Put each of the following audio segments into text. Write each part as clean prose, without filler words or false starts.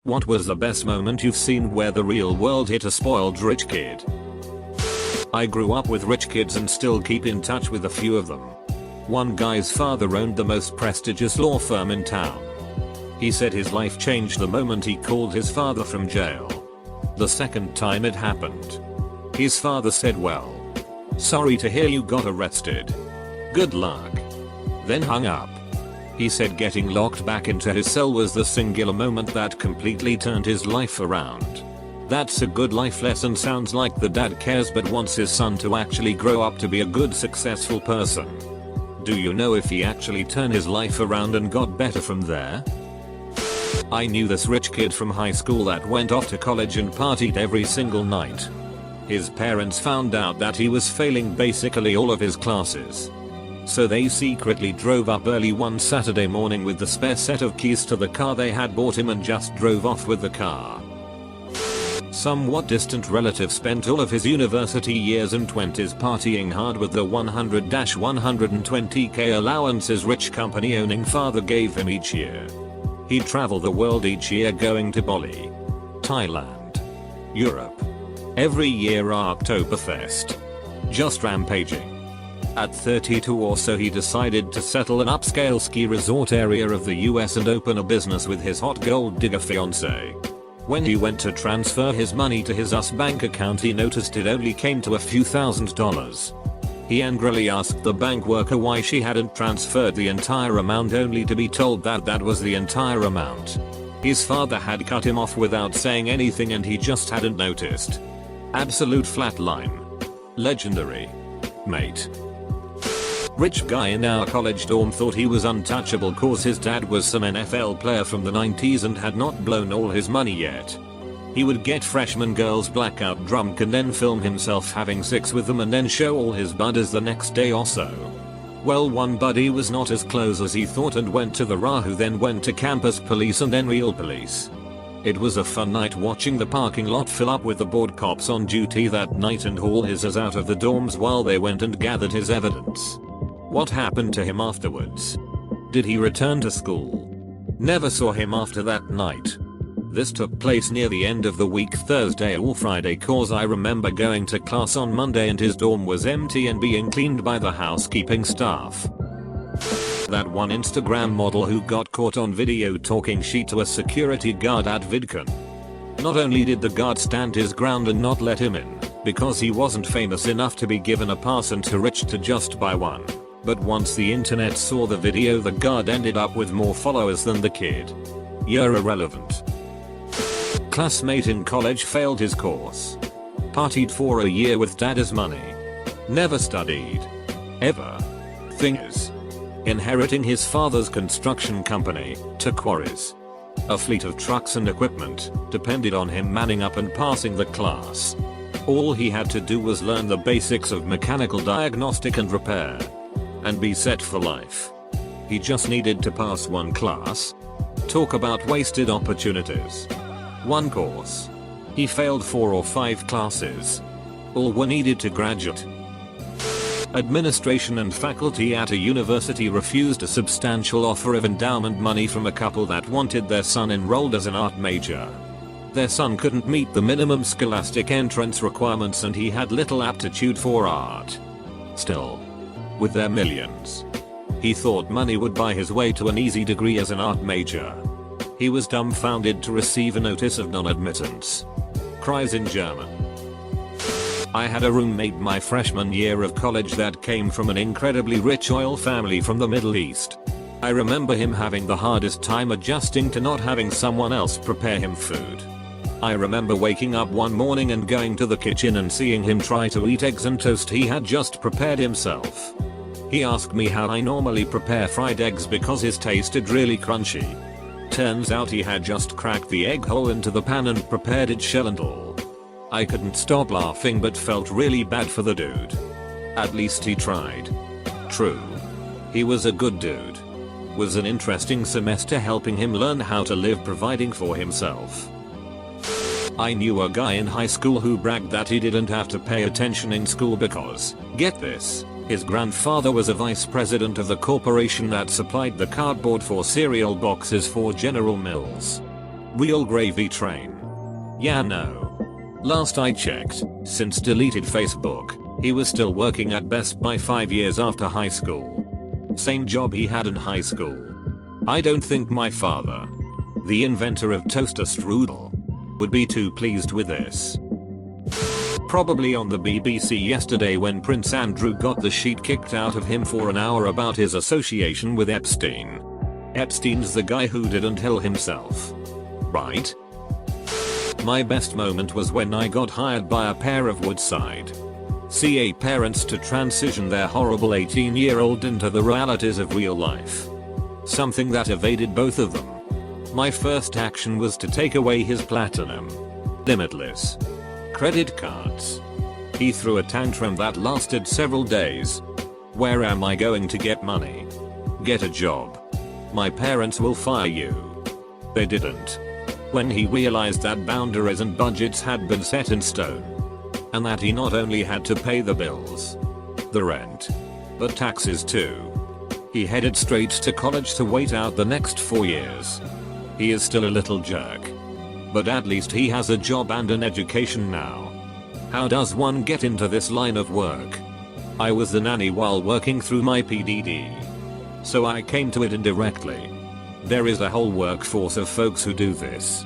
What was the best moment you've seen where the real world hit a spoiled rich kid? I grew up with rich kids and still keep in touch with a few of them. One guy's father owned the most prestigious law firm in town. He said his life changed the moment he called his father from jail. The second time it happened, his father said, "Well, sorry to hear you got arrested. Good luck." Then hung up. He said getting locked back into his cell was the singular moment that completely turned his life around. That's a good life lesson. Sounds like the dad cares but wants his son to actually grow up to be a good, successful person. Do you know if he actually turned his life around and got better from there? I knew this rich kid from high school that went off to college and partied every single night. His parents found out that he was failing basically all of his classes. So they secretly drove up early one Saturday morning with the spare set of keys to the car they had bought him and just drove off with the car. Somewhat distant relative spent all of his university years and 20s partying hard with the 100-120k allowance his rich company owning father gave him each year. He'd travel the world each year going to Bali, Thailand, Europe. Every year Oktoberfest. Just rampaging. At 32 or so he decided to settle an upscale ski resort area of the US and open a business with his hot gold digger fiancée. When he went to transfer his money to his US bank account he noticed it only came to a few $1,000s. He angrily asked the bank worker why she hadn't transferred the entire amount only to be told that that was the entire amount. His father had cut him off without saying anything and he just hadn't noticed. Absolute flatline. Legendary. Mate. Rich guy in our college dorm thought he was untouchable cause his dad was some NFL player from the 90s and had not blown all his money yet. He would get freshman girls blackout drunk and then film himself having sex with them and then show all his buddies the next day or so. Well, one buddy was not as close as he thought and went to the RA, who then went to campus police and then real police. It was a fun night watching the parking lot fill up with the bored cops on duty that night and haul his ass out of the dorms while they went and gathered his evidence. What happened to him afterwards? Did he return to school? Never saw him after that night. This took place near the end of the week, Thursday or Friday, cause I remember going to class on Monday and his dorm was empty and being cleaned by the housekeeping staff. That one Instagram model who got caught on video talking shit to a security guard at VidCon. Not only did the guard stand his ground and not let him in, because he wasn't famous enough to be given a pass and too rich to just buy one, but once the internet saw the video the guard ended up with more followers than the kid. You're irrelevant. Classmate in college failed his course. Partied for a year with dad's money. Never studied. Ever. Thing is, inheriting his father's construction company, to quarries. A fleet of trucks and equipment depended on him manning up and passing the class. All he had to do was learn the basics of mechanical diagnostic and repair. And be set for life. He just needed to pass one class. Talk about wasted opportunities. One course. He failed 4 or 5 classes. All were needed to graduate. Administration and faculty at a university refused a substantial offer of endowment money from a couple that wanted their son enrolled as an art major. Their son couldn't meet the minimum scholastic entrance requirements and he had little aptitude for art. Still, with their millions, he thought money would buy his way to an easy degree as an art major. He was dumbfounded to receive a notice of non-admittance. Cries in German. I had a roommate my freshman year of college that came from an incredibly rich oil family from the Middle East. I remember him having the hardest time adjusting to not having someone else prepare him food. I remember waking up one morning and going to the kitchen and seeing him try to eat eggs and toast he had just prepared himself. He asked me how I normally prepare fried eggs because his tasted really crunchy. Turns out he had just cracked the egg hole into the pan and prepared it shell and all. I couldn't stop laughing but felt really bad for the dude. At least he tried. True. He was a good dude. Was an interesting semester helping him learn how to live providing for himself. I knew a guy in high school who bragged that he didn't have to pay attention in school because, get this, his grandfather was a vice president of the corporation that supplied the cardboard for cereal boxes for General Mills. Real gravy train. Yeah, no. Last I checked, since deleted Facebook, he was still working at Best Buy 5 years after high school. Same job he had in high school. I don't think my father, the inventor of toaster strudel, would be too pleased with this. Probably on the BBC yesterday when Prince Andrew got the sheet kicked out of him for an hour about his association with Epstein. Epstein's the guy who didn't kill himself. Right? My best moment was when I got hired by a pair of Woodside CA parents to transition their horrible 18-year-old into the realities of real life. Something that evaded both of them. My first action was to take away his platinum, limitless credit cards. He threw a tantrum that lasted several days. Where am I going to get money? Get a job. My parents will fire you. They didn't. When he realized that boundaries and budgets had been set in stone, and that he not only had to pay the bills, the rent, but taxes too, he headed straight to college to wait out the next 4 years. He is still a little jerk, but at least he has a job and an education now. How does one get into this line of work? I was the nanny while working through my PDD, so I came to it indirectly. There is a whole workforce of folks who do this.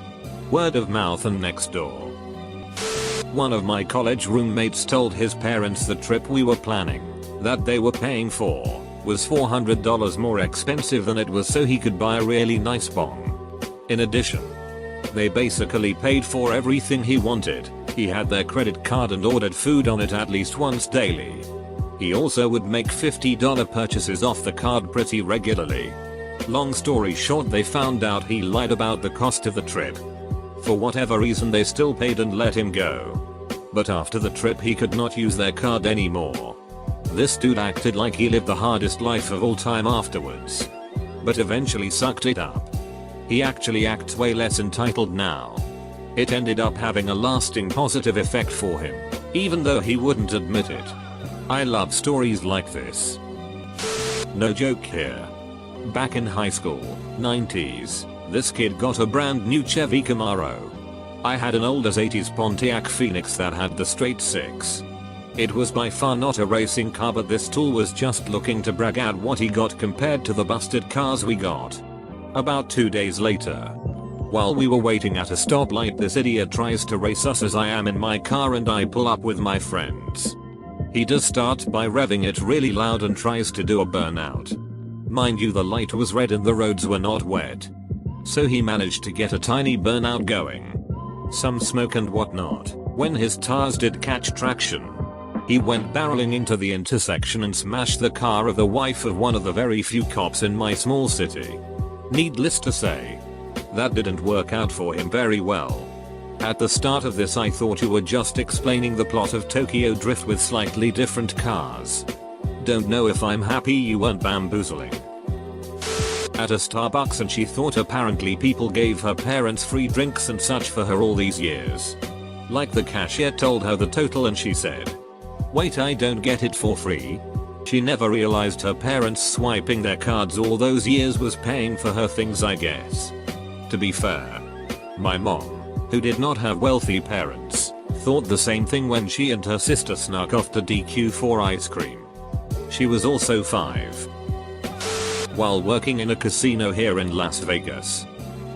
Word of mouth and next door. One of my college roommates told his parents the trip we were planning, that they were paying for, was $400 more expensive than it was, so he could buy a really nice bong. In addition, they basically paid for everything he wanted. He had their credit card and ordered food on it at least once daily. He also would make $50 purchases off the card pretty regularly. Long story short, they found out he lied about the cost of the trip. For whatever reason they still paid and let him go. But after the trip he could not use their card anymore. This dude acted like he lived the hardest life of all time afterwards, but eventually sucked it up. He actually acts way less entitled now. It ended up having a lasting positive effect for him, even though he wouldn't admit it. I love stories like this. No joke here. Back in high school, 90s, this kid got a brand new Chevy Camaro. I had an old as 80s Pontiac Phoenix that had the straight 6. It was by far not a racing car, but this tool was just looking to brag at what he got compared to the busted cars we got. About 2 days later, while we were waiting at a stoplight, this idiot tries to race us as I am in my car and I pull up with my friends. He does start by revving it really loud and tries to do a burnout. Mind you, the light was red and the roads were not wet, so he managed to get a tiny burnout going. Some smoke and whatnot. When his tires did catch traction, he went barreling into the intersection and smashed the car of the wife of one of the very few cops in my small city. Needless to say, that didn't work out for him very well. At the start of this I thought you were just explaining the plot of Tokyo Drift with slightly different cars. Don't know if I'm happy you weren't bamboozling at a Starbucks and she thought apparently people gave her parents free drinks and such for her all these years. Like the cashier told her the total and she said, "Wait, I don't get it for free." She never realized her parents swiping their cards all those years was paying for her things, I guess. To be fair, my mom, who did not have wealthy parents, thought the same thing when she and her sister snuck off to DQ for ice cream. She was also 5. While working in a casino here in Las Vegas,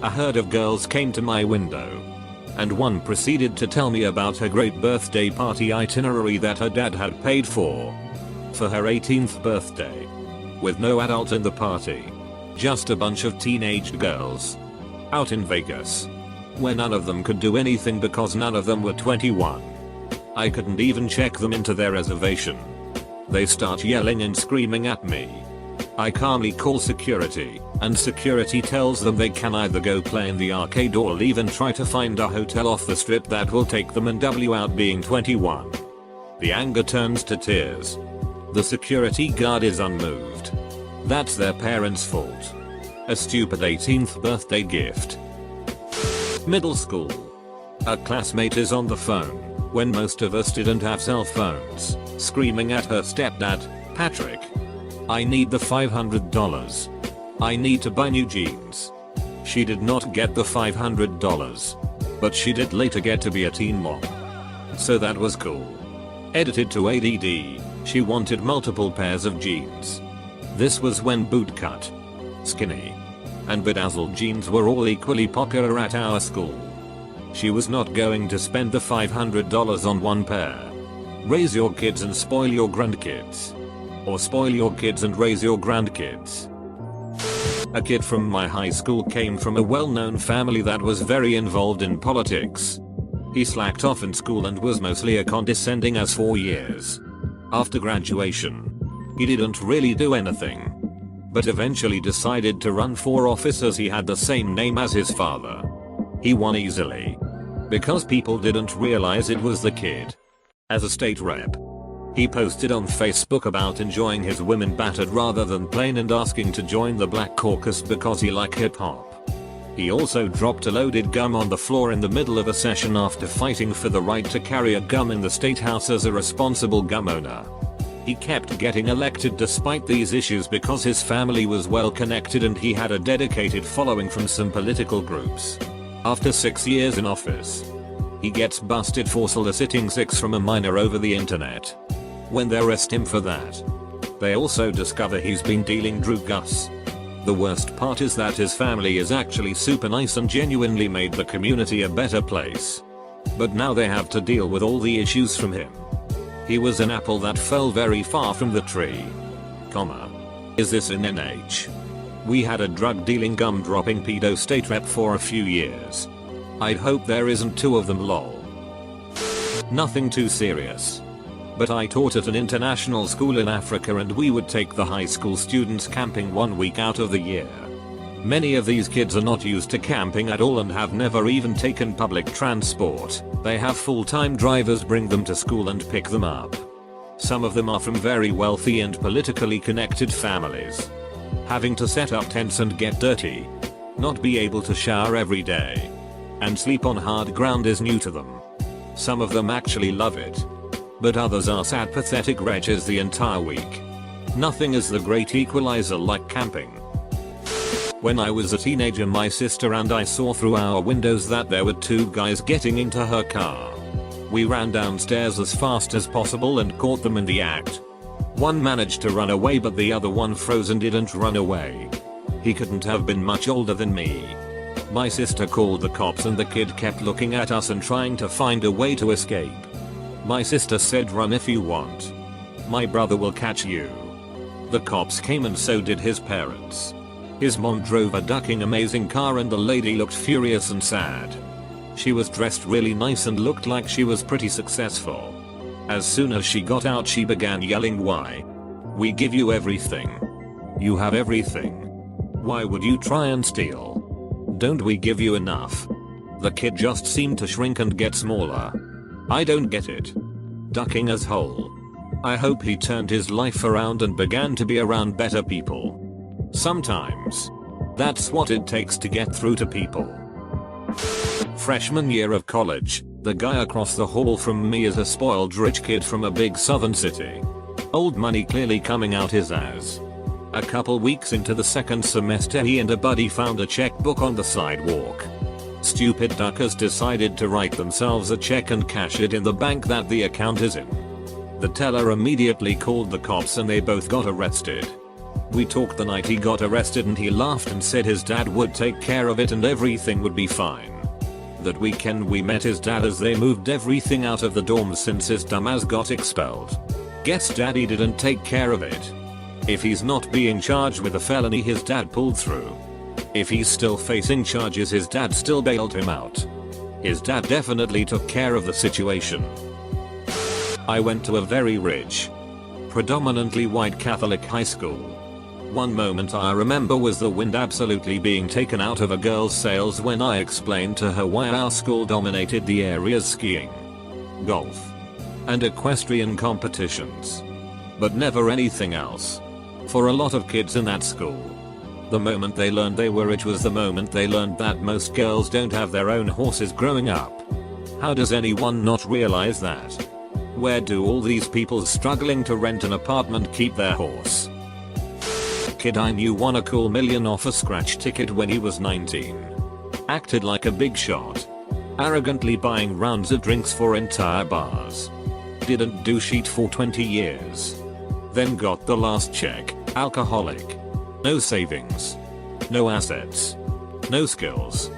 a herd of girls came to my window, and one proceeded to tell me about her great birthday party itinerary that her dad had paid for her 18th birthday, with no adult in the party, just a bunch of teenage girls out in Vegas, where none of them could do anything because none of them were 21. I couldn't even check them into their reservation. They start yelling and screaming at me. I calmly call security, and security tells them they can either go play in the arcade or leave and try to find a hotel off the strip that will take them and W out being 21. The anger turns to tears. The security guard is unmoved. That's their parents' fault. A stupid 18th birthday gift. Middle school. A classmate is on the phone, when most of us didn't have cell phones, screaming at her stepdad, "Patrick, I need the $500. I need to buy new jeans." She did not get the $500, but she did later get to be a teen mom. So that was cool. Edited to ADD, she wanted multiple pairs of jeans. This was when bootcut, skinny, and bedazzled jeans were all equally popular at our school. She was not going to spend the $500 on one pair. Raise your kids and spoil your grandkids. Or spoil your kids and raise your grandkids. A kid from my high school came from a well-known family that was very involved in politics. He slacked off in school and was mostly a condescending ass for years. After graduation, he didn't really do anything, but eventually decided to run for office as he had the same name as his father. He won easily, because people didn't realize it was the kid. As a state rep, he posted on Facebook about enjoying his women battered rather than plain and asking to join the Black Caucus because he liked hip hop. He also dropped a loaded gum on the floor in the middle of a session after fighting for the right to carry a gum in the state house as a responsible gum owner. He kept getting elected despite these issues because his family was well connected and he had a dedicated following from some political groups. After 6 years in office, he gets busted for soliciting sex from a minor over the internet. When they arrest him for that, they also discover he's been dealing drugs. The worst part is that his family is actually super nice and genuinely made the community a better place. But now they have to deal with all the issues from him. He was an apple that fell very far from the tree. Is this in NH? We had a drug dealing gum dropping pedo state rep for a few years. I'd hope there isn't two of them, lol. Nothing too serious. But I taught at an international school in Africa and we would take the high school students camping 1 week out of the year. Many of these kids are not used to camping at all and have never even taken public transport. They have full-time drivers bring them to school and pick them up. Some of them are from very wealthy and politically connected families. Having to set up tents and get dirty, not be able to shower every day, and sleep on hard ground is new to them. Some of them actually love it, but others are sad pathetic wretches the entire week. Nothing is the great equalizer like camping. When I was a teenager, my sister and I saw through our windows that there were two guys getting into her car. We ran downstairs as fast as possible and caught them in the act. One managed to run away but the other one froze and didn't run away. He couldn't have been much older than me. My sister called the cops and the kid kept looking at us and trying to find a way to escape. My sister said, "Run if you want. My brother will catch you." The cops came and so did his parents. His mom drove a ducking amazing car and the lady looked furious and sad. She was dressed really nice and looked like she was pretty successful. As soon as she got out she began yelling, "Why? We give you everything. You have everything. Why would you try and steal? Don't we give you enough?" The kid just seemed to shrink and get smaller. I don't get it. Ducking as whole. I hope he turned his life around and began to be around better people. Sometimes, that's what it takes to get through to people. Freshman year of college, the guy across the hall from me is a spoiled rich kid from a big southern city. Old money clearly coming out his ass. A couple weeks into the second semester he and a buddy found a checkbook on the sidewalk. Stupid duckers decided to write themselves a check and cash it in the bank that the account is in. The teller immediately called the cops and they both got arrested. We talked the night he got arrested and he laughed and said his dad would take care of it and everything would be fine. That weekend we met his dad as they moved everything out of the dorms since his dumbass got expelled. Guess daddy didn't take care of it. If he's not being charged with a felony his dad pulled through. If he's still facing charges his dad still bailed him out. His dad definitely took care of the situation. I went to a very rich, predominantly white Catholic high school. One moment I remember was the wind absolutely being taken out of a girl's sails when I explained to her why our school dominated the area's skiing, golf, and equestrian competitions. But never anything else. For a lot of kids in that school, the moment they learned they were rich was the moment they learned that most girls don't have their own horses growing up. How does anyone not realize that? Where do all these people struggling to rent an apartment keep their horse? kid I knew won a cool million off a scratch ticket when he was 19. Acted like a big shot. Arrogantly buying rounds of drinks for entire bars. Didn't do shit for 20 years. Then got the last check, alcoholic. No savings. No assets. No skills.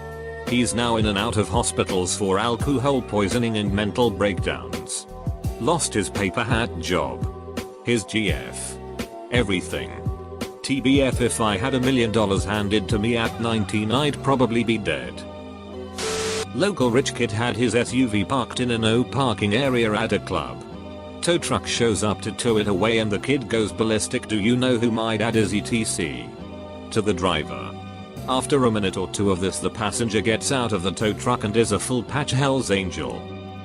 He's now in and out of hospitals for alcohol poisoning and mental breakdowns. Lost his paper hat job. His GF. Everything. TBF, if I had $1 million handed to me at 19, I'd probably be dead. Local rich kid had his SUV parked in a no parking area at a club. Tow truck shows up to tow it away and the kid goes ballistic. Do you know who my dad is, etc. To the driver. After a minute or two of this, the passenger gets out of the tow truck and is a full patch Hell's Angel.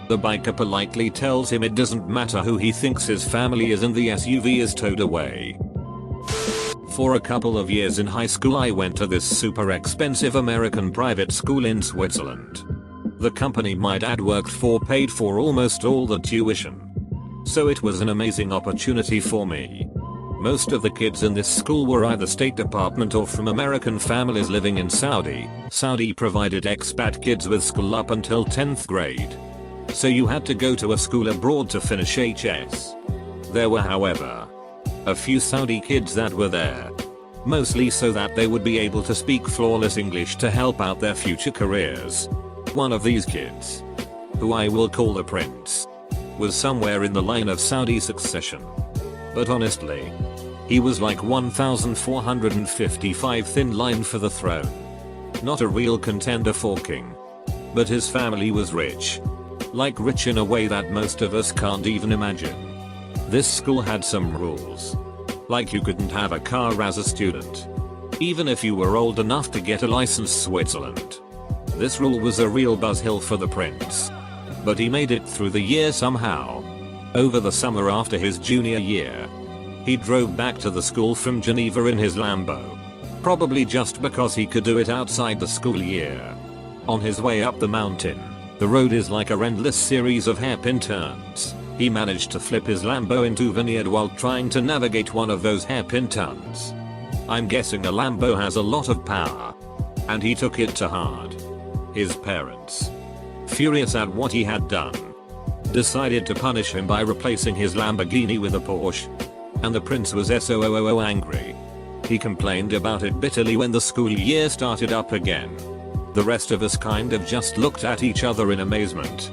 The biker politely tells him it doesn't matter who he thinks his family is and the SUV is towed away. For a couple of years in high school I went to this super expensive American private school in Switzerland. The company my dad worked for paid for almost all the tuition. So it was an amazing opportunity for me. Most of the kids in this school were either State Department or from American families living in Saudi. Saudi provided expat kids with school up until 10th grade. So you had to go to a school abroad to finish HS. There were, however, a few Saudi kids that were there. Mostly so that they would be able to speak flawless English to help out their future careers. One of these kids, who I will call the prince, was somewhere in the line of Saudi succession. But honestly, he was like 1455th in line for the throne. Not a real contender for king. But his family was rich. Like rich in a way that most of us can't even imagine. This school had some rules. Like you couldn't have a car as a student. Even if you were old enough to get a license. Switzerland. This rule was a real buzzkill for the prince. But he made it through the year somehow. Over the summer after his junior year, he drove back to the school from Geneva in his Lambo. Probably just because he could do it outside the school year. On his way up the mountain, the road is like a endless series of hairpin turns. He managed to flip his Lambo into a vineyard while trying to navigate one of those hairpin turns. I'm guessing a Lambo has a lot of power. And he took it to heart. His parents, furious at what he had done, decided to punish him by replacing his Lamborghini with a Porsche. And the prince was so angry. He complained about it bitterly when the school year started up again. The rest of us kind of just looked at each other in amazement.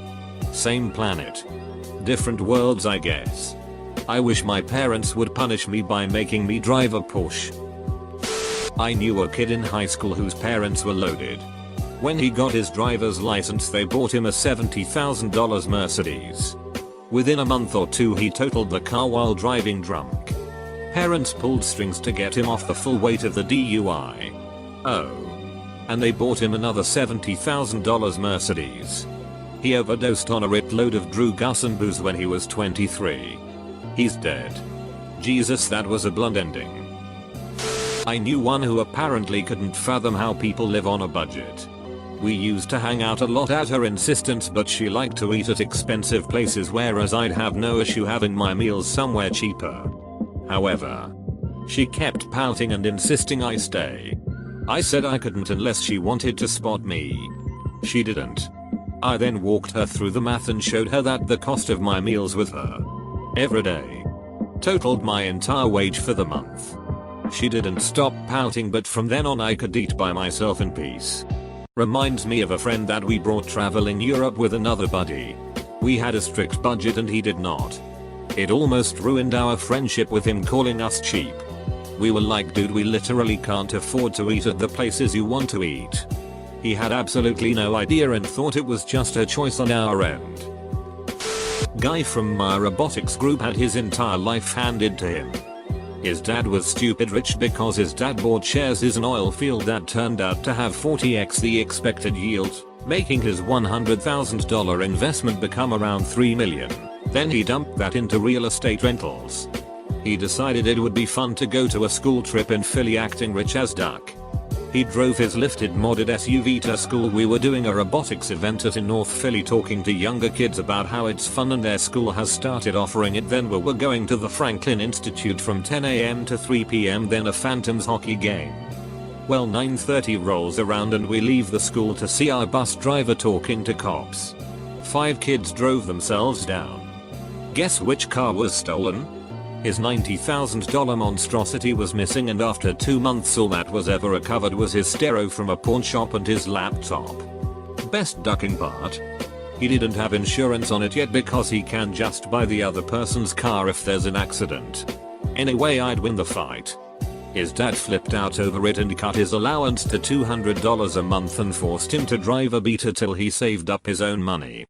Same planet. Different worlds, I guess. I wish my parents would punish me by making me drive a Porsche. I knew a kid in high school whose parents were loaded. When he got his driver's license, they bought him a $70,000 Mercedes. Within a month or two he totaled the car while driving drunk. Parents pulled strings to get him off the full weight of the DUI. Oh. And they bought him another $70,000 Mercedes. He overdosed on a load of Drew Gus and booze when he was 23. He's dead. Jesus, that was a blunt ending. I knew one who apparently couldn't fathom how people live on a budget. We used to hang out a lot at her insistence, but she liked to eat at expensive places, whereas I'd have no issue having my meals somewhere cheaper. However, she kept pouting and insisting I stay. I said I couldn't unless she wanted to spot me. She didn't. I then walked her through the math and showed her that the cost of my meals with her every day totaled my entire wage for the month. She didn't stop pouting, but from then on I could eat by myself in peace. Reminds me of a friend that we brought traveling Europe with another buddy. We had a strict budget and he did not. It almost ruined our friendship with him calling us cheap. We were like, dude, we literally can't afford to eat at the places you want to eat. He had absolutely no idea and thought it was just a choice on our end. Guy from my robotics group had his entire life handed to him. His dad was stupid rich because his dad bought shares in an oil field that turned out to have 40x the expected yield, making his $100,000 investment become around $3 million. Then he dumped that into real estate rentals. He decided it would be fun to go to a school trip in Philly acting rich as duck. He drove his lifted modded SUV to school. We were doing a robotics event in North Philly talking to younger kids about how it's fun and their school has started offering it. Then we were going to the Franklin Institute from 10 AM to 3 PM, then a Phantoms hockey game. Well, 9:30 rolls around and we leave the school to see our bus driver talking to cops. 5 kids drove themselves down. Guess which car was stolen? His $90,000 monstrosity was missing, and after 2 months all that was ever recovered was his stereo from a pawn shop and his laptop. Best ducking part? He didn't have insurance on it yet because he can just buy the other person's car if there's an accident. Anyway, I'd win the fight. His dad flipped out over it and cut his allowance to $200 a month and forced him to drive a beater till he saved up his own money.